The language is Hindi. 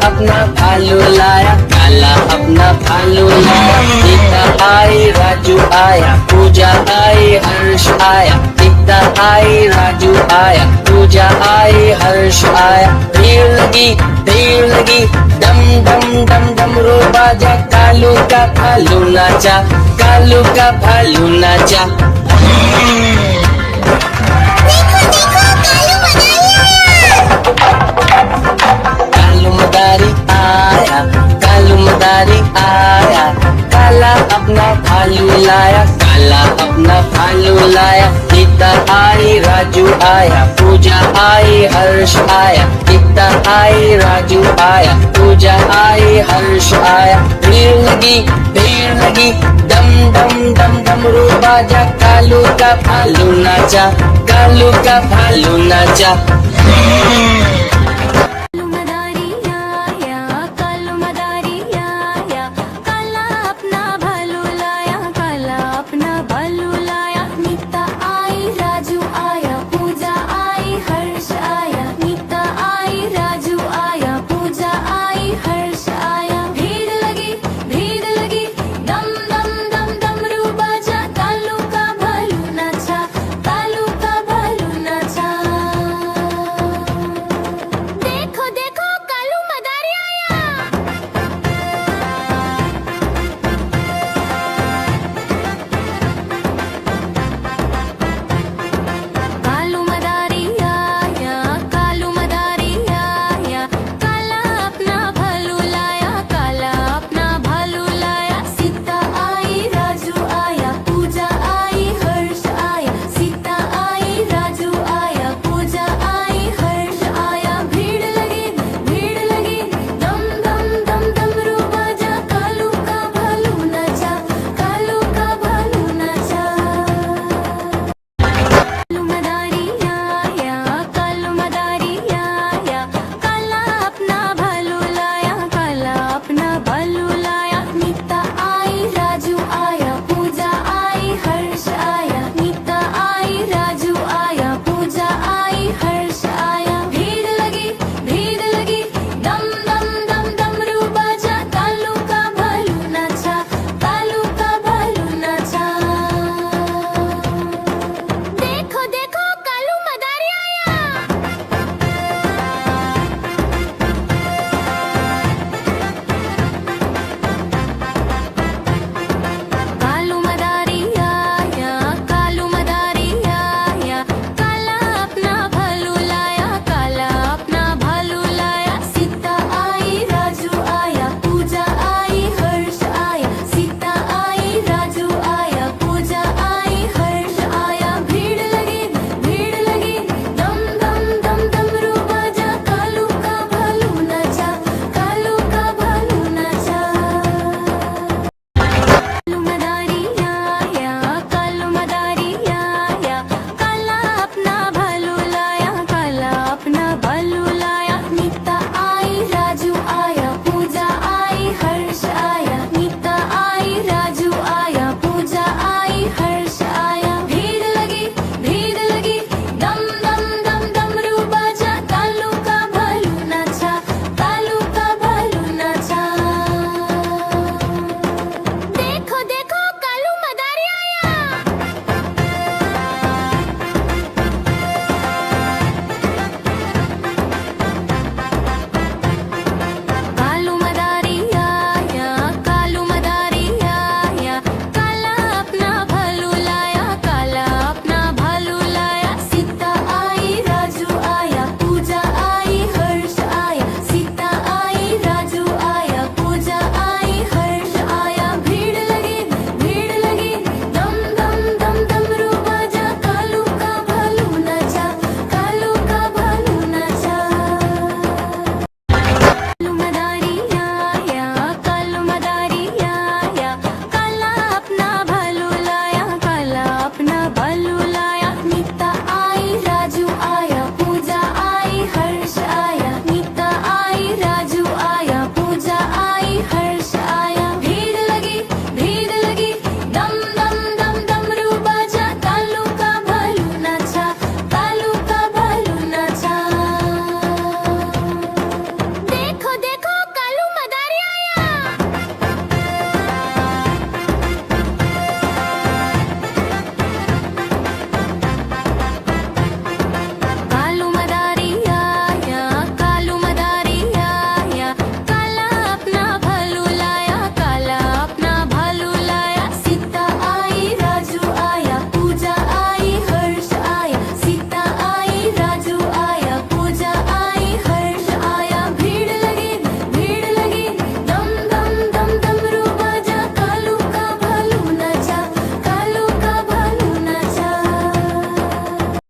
अपना भालू लाया, काला अपना भालू लाया। गीता आई, राजू आया, पूजा आई, हर्ष आया। गीता आई, राजू आया, पूजा आई, हर्ष आया। भीड़ लगी, डम डम डम डमरू बाजा। कालू का भालू नाचा, कालू का भालू नाचा। कालू मदारी आया, कालू मदारी आया। काला अपना भालू लाया, काला अपना भालू लाया। गीता आई, राजू आया, पूजा आई, हर्ष आया। गीता आई, राजू आया, पूजा आई, हर्ष आया। भीड़ लगी, डम डम डम डमरू बाजा। कालू का भालू नाचा, कालू का भालू नाचा।